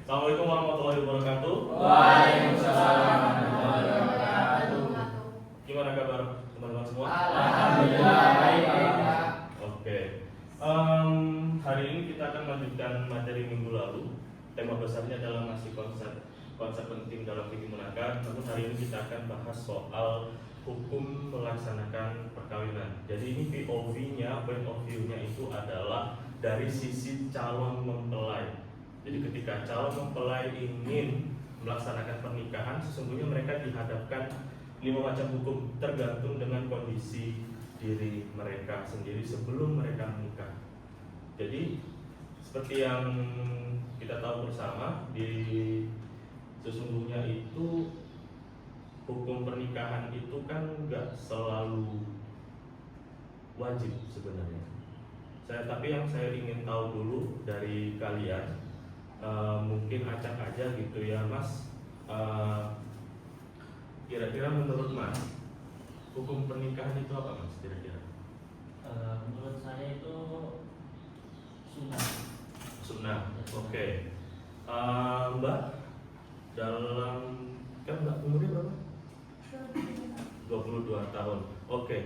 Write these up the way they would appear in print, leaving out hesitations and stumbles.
Assalamualaikum warahmatullahi wabarakatuh. Waalaikumsalam warahmatullahi wabarakatuh. Gimana kabar teman-teman semua? Alhamdulillah baik. Oke. Hari ini kita akan melanjutkan materi minggu lalu. Tema besarnya adalah masih konsep penting dalam fikih munakad. Namun hari ini kita akan bahas soal hukum melaksanakan perkawinan. Jadi ini POV-nya, point of view-nya itu adalah dari sisi calon mempelai. Jadi ketika calon mempelai ingin melaksanakan pernikahan, sesungguhnya mereka dihadapkan 5 macam hukum tergantung dengan kondisi diri mereka sendiri sebelum mereka menikah. Jadi seperti yang kita tahu bersama, di sesungguhnya itu hukum pernikahan itu kan nggak selalu wajib sebenarnya. Tapi yang saya ingin tahu dulu dari kalian, mungkin acak aja gitu ya Mas, kira-kira menurut Mas hukum pernikahan itu apa Mas kira-kira? Menurut saya itu Sunnah. Oke. Mbak, dalam kan Mbak umurnya berapa? 22 tahun. Oke.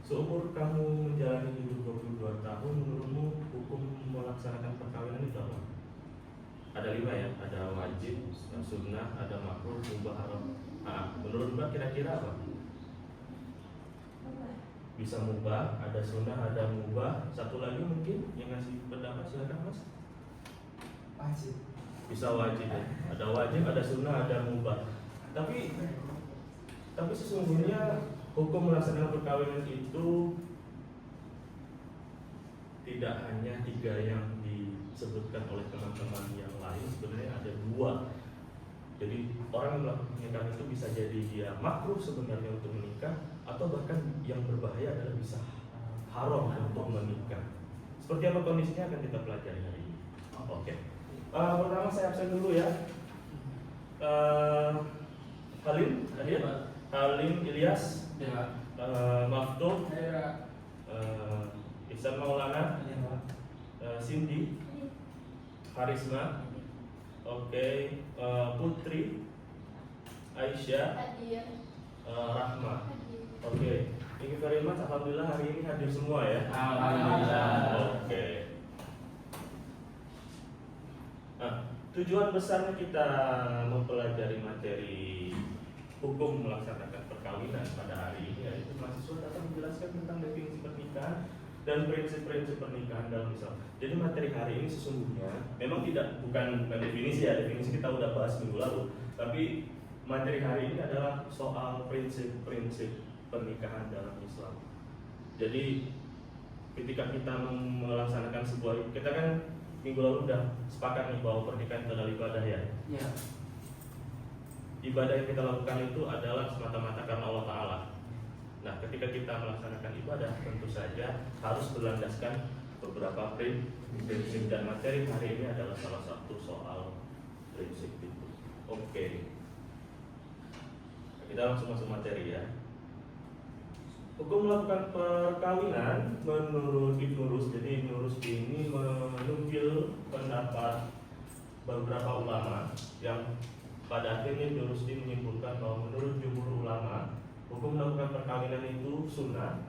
Seumur kamu menjalani hidup 22 tahun, menurutmu hukum melaksanakan perkawinan itu apa? Ada 5 ya, ada wajib, sunnah, ada makruh, mubah, haram. Menurut Mbak kira-kira apa? Bisa mubah, ada sunnah, ada mubah. Satu lagi mungkin yang ngasih pendapat, silakan Mas. Wajib. Bisa wajib ya. Ada wajib, ada sunnah, ada mubah. Tapi sesungguhnya hukum melaksanakan perkawinan itu tidak hanya 3 yang disebutkan oleh teman-teman yang lain, sebenarnya ada 2. Jadi orang yang melakukan pernikahan itu bisa jadi dia makruh sebenarnya untuk menikah, atau bahkan yang berbahaya adalah bisa haram untuk menikah. Seperti apa kondisinya akan kita pelajari hari ini. Oke. Pertama saya absen dulu ya. Halim, hadir. Halim Ilyas, Maftuh, Ihsan Maulana, Cindy, Harisma, oke, Putri, Aisyah, Rahma, oke. Thank you very much. Alhamdulillah hari ini hadir semua ya. Alhamdulillah. Oke. Tujuan besarnya kita mempelajari materi hukum melaksanakan perkawinan pada hari ini yaitu mahasiswa datang menjelaskan tentang definisi pernikahan dan prinsip-prinsip pernikahan dalam Islam. Jadi materi hari ini sesungguhnya memang bukan definisi ya, definisi kita udah bahas minggu lalu. Tapi materi hari ini adalah soal prinsip-prinsip pernikahan dalam Islam. Jadi ketika kita melaksanakan kita kan minggu lalu udah sepakat nih bahwa pernikahan itu adalah ibadah ya. Ya. Ibadah yang kita lakukan itu adalah semata-mata karena Allah Ta'ala. Nah, ketika kita melaksanakan ibadah, tentu saja harus berlandaskan beberapa prinsip, dan materi hari ini adalah salah satu soal prinsip itu. Oke. Kita langsung masuk materi ya. Hukum melakukan perkawinan menurut Ibnu Rus. Jadi Ibnu Rus ini menukil pendapat beberapa ulama yang pada akhirnya Ibnu Rusdi menyimpulkan bahwa menurut jumhur ulama hukum melakukan perkawinan itu sunnah.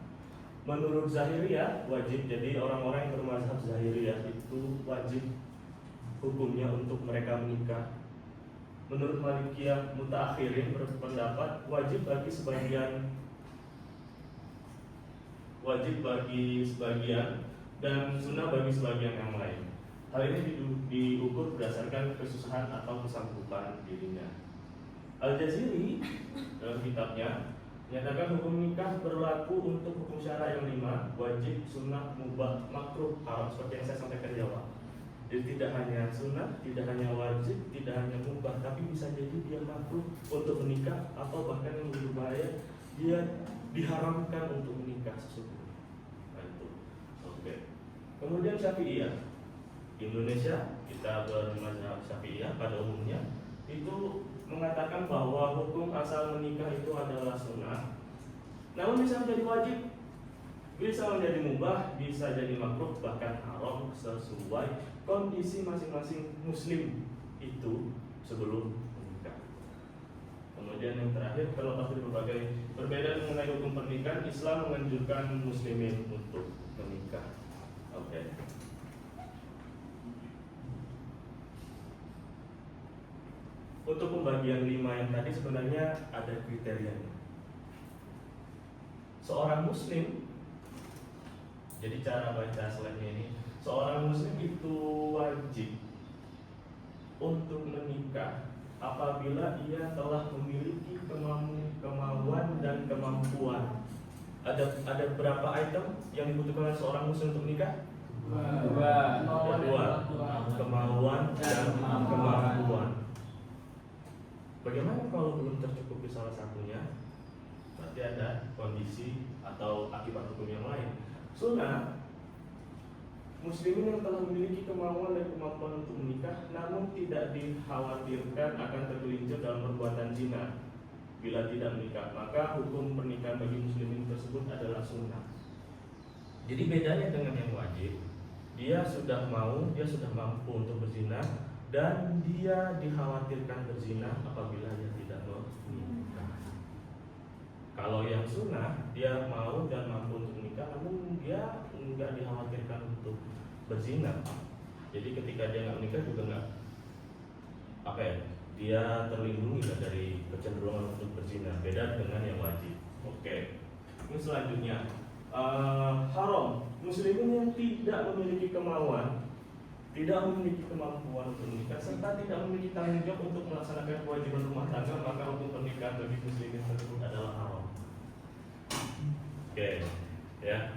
Menurut Zahiriyah wajib. Jadi orang-orang yang bermazhab Zahiriyah itu wajib hukumnya untuk mereka menikah. Menurut Malikiyah mutaakhirin berpendapat wajib bagi sebagian dan sunnah bagi sebagian yang lain. Hal ini diukur berdasarkan kesusahan atau kesanggupan dirinya. Al-Jaziri dalam kitabnya menyatakan hukum nikah berlaku untuk hukum syara yang 5, wajib, sunnah, mubah, makruh, haram, seperti yang saya sampaikan di awal. Jadi tidak hanya sunnah, tidak hanya wajib, tidak hanya mubah, tapi bisa jadi dia makruh untuk menikah, atau bahkan yang lebih berbahaya, dia diharamkan untuk menikah sesungguhnya. Nah itu. Oke. Kemudian Syafi'iyah. Di Indonesia kita bermazhab Syafi'iyah pada umumnya itu mengatakan bahwa hukum asal menikah itu adalah sunnah, namun bisa menjadi wajib, bisa menjadi mubah, bisa jadi makruh, bahkan haram sesuai kondisi masing-masing muslim itu sebelum menikah. Kemudian yang terakhir, terlepas dari berbagai perbedaan mengenai hukum pernikahan, Islam menganjurkan muslimin untuk menikah. Oke. Untuk pembagian 5 yang tadi sebenarnya ada kriterianya. Seorang muslim, jadi cara baca slide-nya ini, seorang muslim itu wajib untuk menikah apabila ia telah memiliki kemauan dan kemampuan. Ada berapa item yang dibutuhkan oleh seorang muslim untuk menikah? Dua. Ada dua. Kemauan dan kemampuan. Bagaimana kalau belum tercukupi salah satunya? Berarti ada kondisi atau akibat hukum yang lain. Sunnah, muslimin yang telah memiliki kemauan dan kemampuan untuk menikah namun tidak dikhawatirkan akan tergelincir dalam perbuatan zina bila tidak menikah, maka hukum pernikahan bagi muslimin tersebut adalah sunnah. Jadi bedanya dengan yang wajib, dia sudah mau, dia sudah mampu untuk berzina, dan dia dikhawatirkan berzina apabila dia tidak menikah. Kalau yang sunnah, dia mau dan mampu untuk menikah, namun dia nggak dikhawatirkan untuk berzina. Jadi ketika dia nggak menikah juga nggak dia terlindungi dari kecenderungan untuk berzina. Beda dengan yang wajib. Oke. Ini selanjutnya haram. Muslimin yang tidak memiliki kemauan, tidak memiliki kemampuan untuk menikah, serta tidak memiliki tanggung jawab untuk melaksanakan kewajiban rumah tangga, maka hukum pernikahan bagi muslimin tersebut adalah haram. Oke, ya.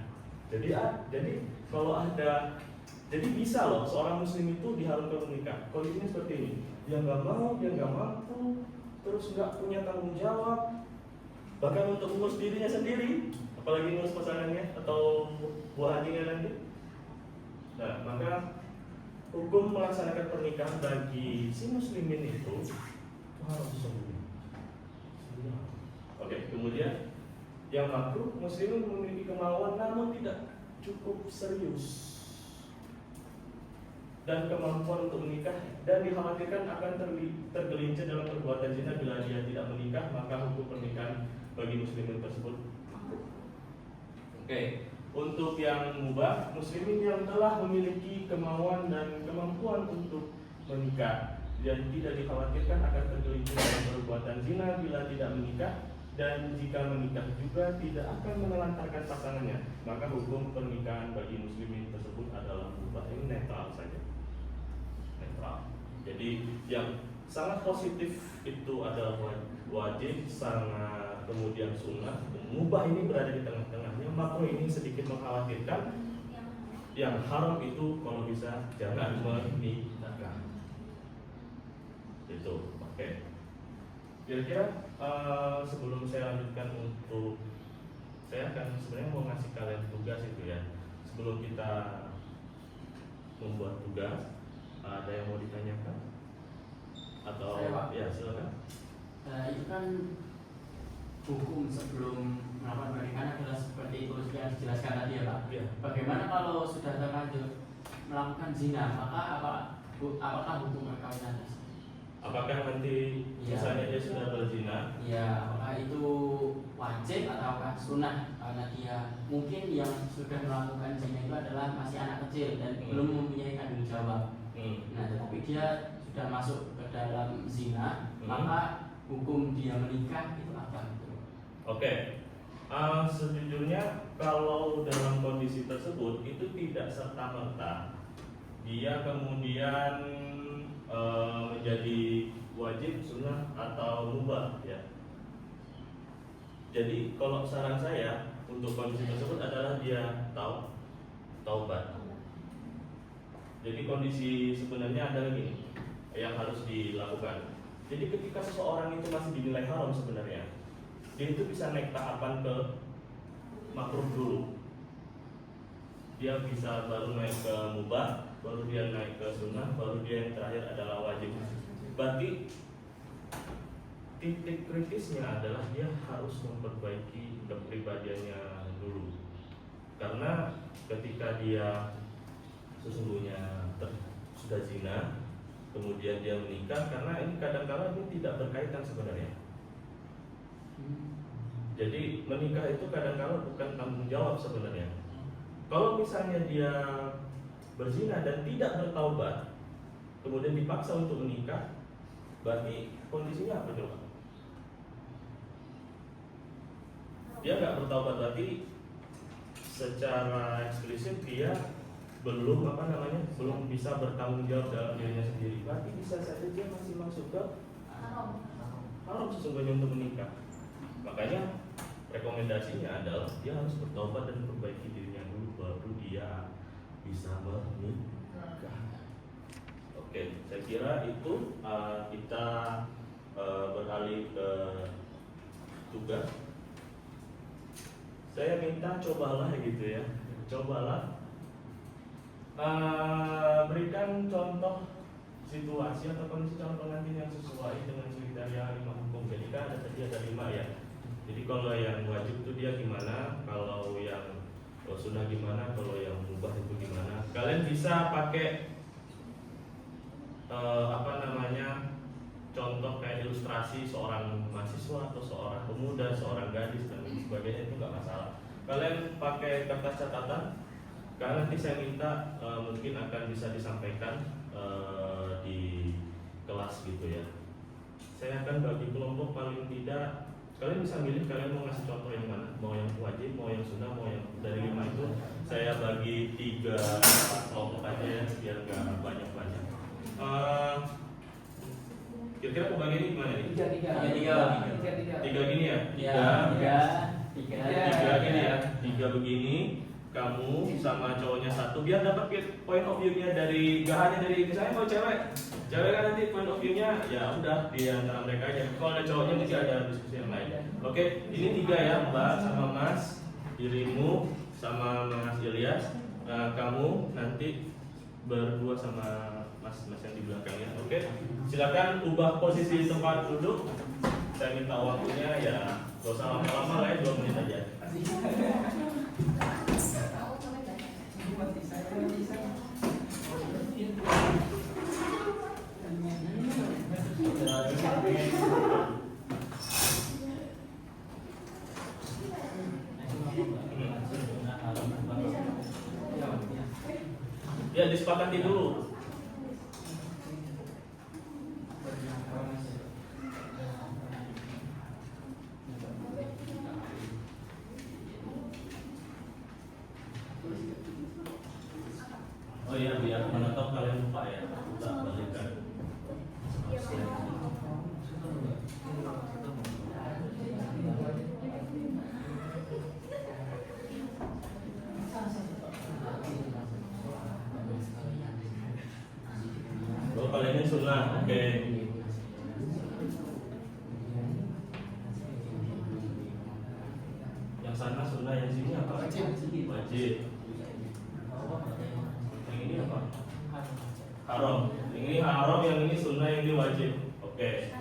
Jadi kalau ada, jadi bisa loh seorang muslim itu diharuskan menikah. Kondisinya seperti ini, dia nggak mau, dia nggak mampu, terus nggak punya tanggung jawab, bahkan untuk mengurus dirinya sendiri, apalagi ngurus pasangannya atau buah hatinya nanti. Nah, maka hukum melaksanakan pernikahan bagi si muslimin itu harus sembunyi. Oke, kemudian yang makruh, muslimin memiliki kemauan namun tidak cukup serius dan kemampuan untuk menikah dan dikhawatirkan akan tergelincir dalam perbuatan zina bila dia tidak menikah, maka hukum pernikahan bagi muslimin tersebut makruh. Oke. Untuk yang mubah, muslimin yang telah memiliki kemauan dan kemampuan untuk menikah dan tidak dikhawatirkan akan tergelincir dalam perbuatan zina bila tidak menikah, dan jika menikah juga tidak akan menelantarkan pasangannya, maka hukum pernikahan bagi muslimin tersebut adalah mubah. Ini netral saja, netral. Jadi yang sangat positif itu adalah wajib, sangat kemudian sunnah. Mubah ini berada di tengah-tengahnya. Makruh ini sedikit mengkhawatirkan. Yang haram itu kalau bisa jangan menikah. Itu, oke. Kira-kira sebelum saya lanjutkan untuk, saya akan sebenarnya mau ngasih kalian tugas itu ya. Sebelum kita membuat tugas, ada yang mau ditanyakan? Atau Saya, Pak. ya silakan. Itu kan hukum sebelum melakukan pernikahan adalah seperti itu yang dijelaskan tadi ya Pak. Ya. Bagaimana kalau sudah terlanjur melakukan zina, maka apakah hukum perkawinan? Apakah nanti Ya. misalnya dia sudah berzina? Ya, apakah itu wajib ataukah sunnah? Karena dia mungkin yang sudah melakukan zina itu adalah masih anak kecil dan belum mempunyai tanggung jawab. Nah, tetapi dia sudah masuk ke dalam zina, maka hukum dia menikah itu apa? Oke. Sejujurnya kalau dalam kondisi tersebut itu tidak serta-merta dia kemudian menjadi wajib, sunnah atau mubah ya. Jadi kalau saran saya untuk kondisi tersebut adalah dia taubat. Jadi kondisi sebenarnya adalah gini yang harus dilakukan. Jadi ketika seseorang itu masih dinilai haram sebenarnya, dia itu bisa naik tahapan ke makruh dulu. Dia bisa baru naik ke mubah, baru dia naik ke sunnah, baru dia yang terakhir adalah wajib. Berarti titik kritisnya adalah dia harus memperbaiki kepribadiannya dulu. Karena ketika dia sesungguhnya sudah zina, kemudian dia menikah, karena ini kadang-kala ini tidak berkaitan sebenarnya. Jadi menikah itu kadang-kala bukan tanggung jawab sebenarnya. Kalau misalnya dia berzina dan tidak bertaubat, kemudian dipaksa untuk menikah, berarti kondisinya apa coba? Dia nggak bertaubat, berarti secara eksplisit dia belum belum bisa bertanggung jawab dalam dirinya sendiri. Berarti bisa saja dia masih masuk ke haram sesungguhnya untuk menikah. Makanya rekomendasinya adalah dia harus bertobat dan perbaiki dirinya dulu, baru dia bisa menikah. Oke, saya kira itu kita beralih ke tugas. Saya minta cobalah gitu ya, cobalah berikan contoh situasi atau kondisi calon pengantin yang sesuai dengan kriteria 5 hukum. Jadi kan tadi ada 5 ya. Jadi kalau yang wajib itu dia gimana, kalau yang sunnah gimana, kalau yang mubah itu gimana. Kalian bisa pakai contoh kayak ilustrasi seorang mahasiswa atau seorang pemuda, seorang gadis dan sebagainya, itu nggak masalah. Kalian pakai kertas catatan, karena nanti saya minta mungkin akan bisa disampaikan di kelas gitu ya. Saya akan bagi kelompok, paling tidak kalian bisa milih kalian mau ngasih contoh yang mana, mau yang wajib, mau yang sunnah, mau yang dari 5 itu. Saya bagi 3 kelompok aja ya, biar nggak banyak-banyak. Kira-kira pembagiannya gimana nih? 3 gini ya? 3 gini ya? 3 begini. Kamu sama cowoknya 1, biar dapat point of view-nya dari, gak hanya dari misalnya kalau cewek kan nanti point of view-nya ya udah di antara mereka aja. Kalau ada cowoknya mesti ada diskusi yang lain. Oke, ini 3 ya, Mbak sama Mas, dirimu sama Mas Ilyas. Nah, kamu nanti berdua sama Mas yang di belakang ya. Oke, silakan ubah posisi tempat duduk. Saya minta waktunya ya, gak usah lama-lama lah ya, 2 menit aja. Ya, disepakati dulu. Oh iya, biar menetap kalian lupa ya, buka balikan. Oh, kalian ini sunnah, oke. Yang sana sunnah, yang sini apa? Wajib. Yang ini apa? Haram. Yang ini haram, yang ini sunnah, yang ini wajib. Oke.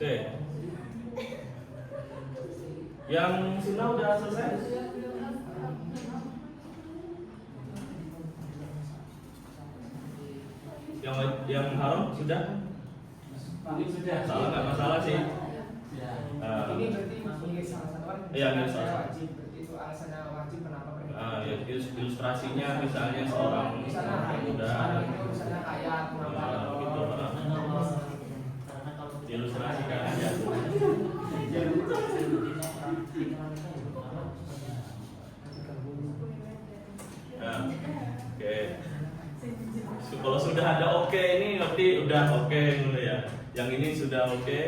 Oke. Yang sunnah udah selesai? Yang haram sudah? Sudah. Salah nggak masalah sih. Ini berarti milik salah satu kan? Iya, milik salah satu. Wajib, berarti itu alasannya wajib kenapa pernikahan? Ya, ilustrasinya misalnya seorang pemuda. Misalnya kaya, kenapa? Gitu. Ilustrasikan aja. Nah, oke. Kalau sudah ada oke ini berarti udah oke dulu ya. Yang ini sudah oke.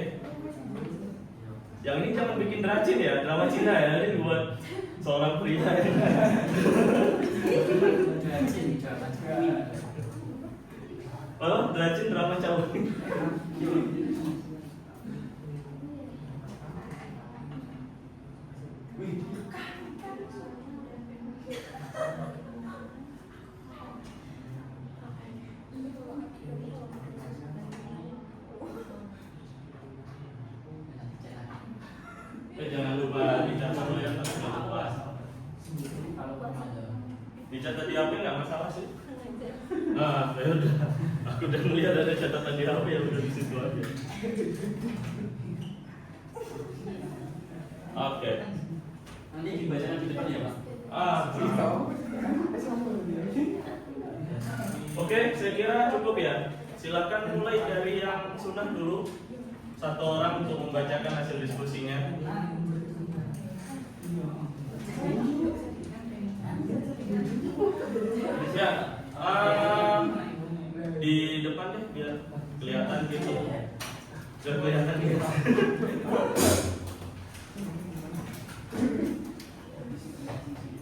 Yang ini jangan bikin rajin ya, drama Cina ya. Ini buat seorang pria. Oh, rajin drama cowok. Dicatat di HP nggak masalah sih. Ah, ya udah. Aku udah melihat ada catatan di HP, ya udah di situ aja. Oke. Nanti dibacakan di depan ya Pak. Oke, saya kira cukup ya. Silakan mulai dari yang sunnah dulu. Satu orang untuk membacakan hasil diskusinya. Ya, di depan deh biar kelihatan gitu. Biar kelihatan gitu.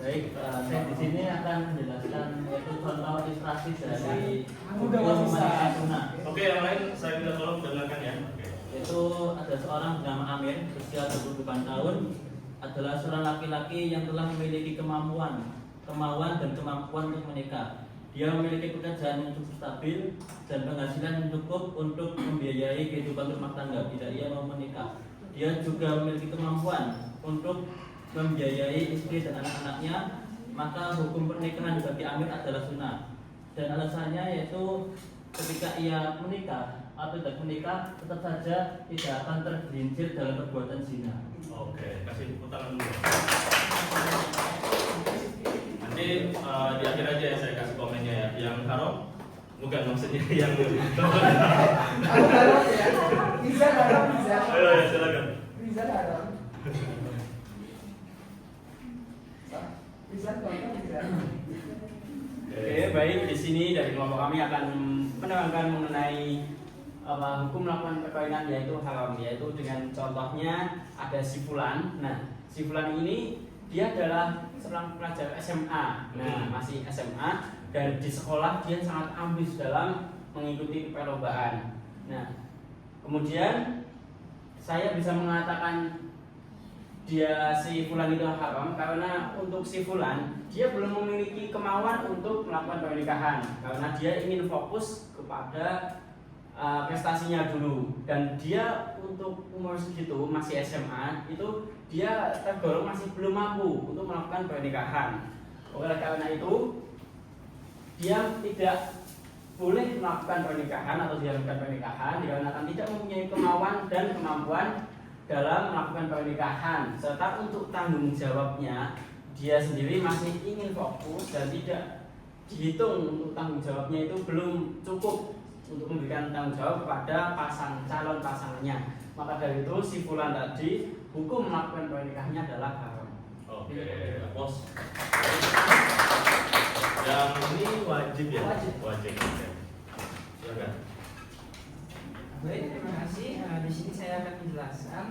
Baik, saya di sini akan menjelaskan yaitu contoh ilustrasi dari Udah hukum bisa. menikah sunnah. Oke, yang lain saya minta tolong dengarkan ya. Oke. Yaitu ada seorang bernama Amir, berusia 28 tahun, adalah seorang laki-laki yang telah memiliki kemauan dan kemampuan untuk menikah. Dia memiliki pekerjaan yang cukup stabil dan penghasilan yang cukup untuk membiayai kehidupan rumah tangga. Tidak ia mau menikah. Dia juga memiliki kemampuan untuk membiayai istri dan anak-anaknya. Maka hukum pernikahan bagi Amir adalah sunnah. Dan alasannya yaitu ketika ia menikah atau tidak menikah, tetap saja tidak akan tergelincir dalam perbuatan zina. Oke, kasih tepuk tangan dulu. Nanti di akhir aja ya saya kasih komennya ya. Yang haram, bukan maksudnya yang Aku harap ya. Bisa harap bisa. Ayo ya silakan. Bisa harap. Bisa harap bisa. Oke, baik. Di sini dari kelompok kami akan menerangkan mengenai hukum melakukan perkawinan yaitu haram, yaitu dengan contohnya ada si Fulan. Nah, si Fulan ini dia adalah seorang pelajar SMA. Nah, masih SMA dan di sekolah dia sangat ambis dalam mengikuti perlombaan. Nah, kemudian saya bisa mengatakan dia si Fulan itu haram karena untuk si Fulan dia belum memiliki kemauan untuk melakukan pernikahan karena dia ingin fokus kepada prestasinya dulu, dan dia untuk umur segitu masih SMA itu dia tergolong masih belum mampu untuk melakukan pernikahan. Oleh karena itu dia tidak boleh melakukan pernikahan atau dilakukan pernikahan dikarenakan tidak mempunyai kemauan dan kemampuan dalam melakukan pernikahan, serta untuk tanggung jawabnya dia sendiri masih ingin fokus dan tidak dihitung untuk tanggung jawabnya itu belum cukup untuk memberikan tanggung jawab kepada calon pasangannya. Maka dari itu si Fulan tadi hukum melakukan pernikahannya adalah haram. Oke, bos. Yang ini wajib ya? Wajib. Wajib. Oke. Silakan. Baik, terima kasih. Di sini saya akan menjelaskan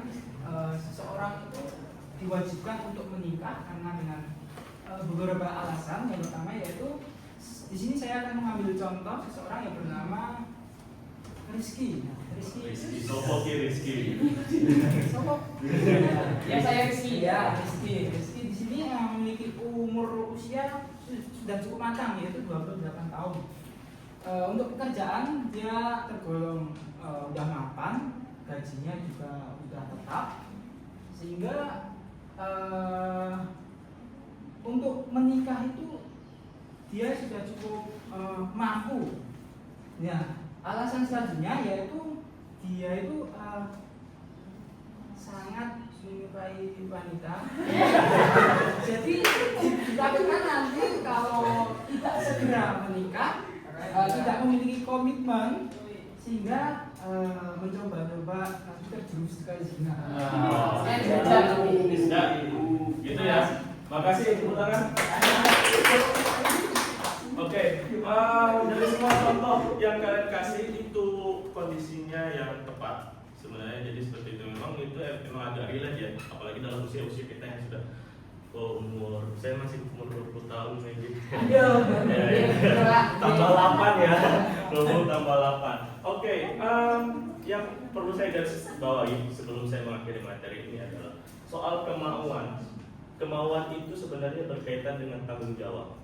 seseorang itu diwajibkan untuk menikah karena dengan beberapa alasan. Yang pertama yaitu di sini saya akan mengambil contoh seseorang yang bernama Rizky. Rizky. Sopo ki Rizky. Sopo? Ya saya Rizky ya. Rizky di sini memiliki umur usia sudah cukup matang yaitu 28 tahun. Untuk pekerjaan dia tergolong udah mapan, gajinya juga udah tetap, sehingga untuk menikah itu dia sudah cukup mampu. Ya, alasan selanjutnya yaitu dia itu sangat menyukai wanita. Jadi ditakutkan nanti kalau tidak segera menikah, tidak memiliki komitmen, sehingga mencoba-coba nanti terjerumus ke zina. Gitu ya. Makasih tepuk tangan. Oke, dari semua contoh yang kalian kasih itu kondisinya yang tepat. Sebenarnya jadi seperti itu memang agak relate ya, apalagi dalam usia kita yang sudah umur, saya masih umur 20 tahun maybe. Tambah 8 ya. 20 tambah 8. Oke, yang perlu saya garis bawahi sebelum saya mengakhiri materi ini adalah soal kemauan. Kemauan itu sebenarnya berkaitan dengan tanggung jawab.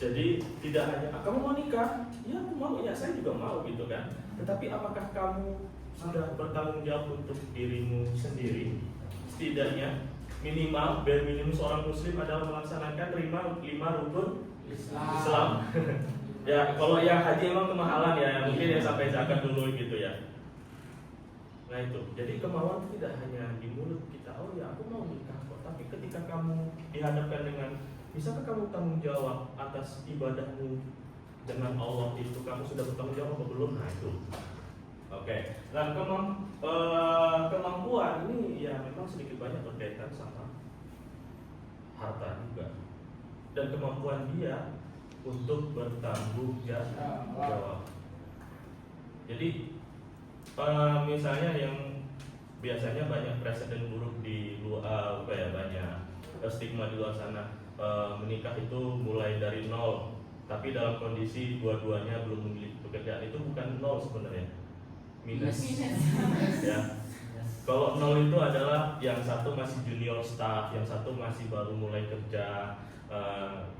Jadi tidak hanya kamu mau nikah, ya aku mau, ya saya juga mau gitu kan. Tetapi apakah kamu sudah bertanggung jawab untuk dirimu sendiri? Setidaknya minimal bare minimum seorang muslim adalah melaksanakan 5 rukun Islam. Ya, kalau yang haji emang kemahalan ya, mungkin yang sampai zakat dulu gitu ya. Nah itu, jadi kemauan tidak hanya di mulut kita, oh ya aku mau nikah kok, tapi ketika kamu dihadapkan dengan, bisakah kamu tanggung jawab atas ibadahmu dengan Allah itu, kamu sudah bertanggung jawab atau belum? Nah itu. Oke. Nah kemampuan ini ya memang sedikit banyak berkaitan sama harta juga, dan kemampuan dia untuk bertanggung jawab. Jadi misalnya yang biasanya banyak presiden buruk di luar, banyak stigma di luar sana, menikah itu mulai dari nol, tapi dalam kondisi dua-duanya belum memiliki pekerjaan, itu bukan nol sebenarnya, minus. Ya. Kalau nol itu adalah yang satu masih junior staff, yang satu masih baru mulai kerja,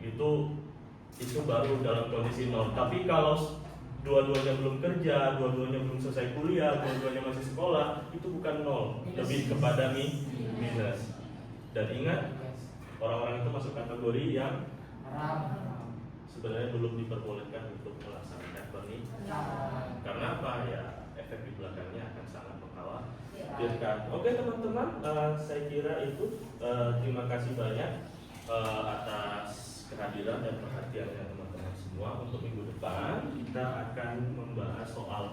itu baru dalam kondisi nol. Tapi kalau dua-duanya belum kerja, dua-duanya belum selesai kuliah, dua-duanya masih sekolah, itu bukan nol, lebih kepada minus. Dan ingat, orang-orang itu masuk kategori yang sebenarnya belum diperbolehkan untuk melaksanakan pernikahan. Karena apa? Ya, efek di belakangnya akan sangat mengkhawatirkan. Oke teman-teman, saya kira itu. Terima kasih banyak atas kehadiran dan perhatiannya teman-teman semua. Untuk minggu depan kita akan membahas soal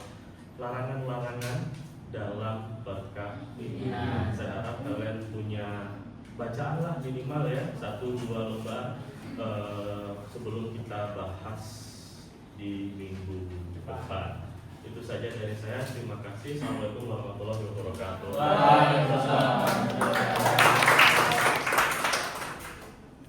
larangan-larangan dalam pernikahan. Saya harap kalian punya bacaan lah minimal ya 1-2 lembar sebelum kita bahas di minggu depan. Itu saja dari saya. Terima kasih. Assalamualaikum warahmatullahi wabarakatuh. Waalaikumsalam.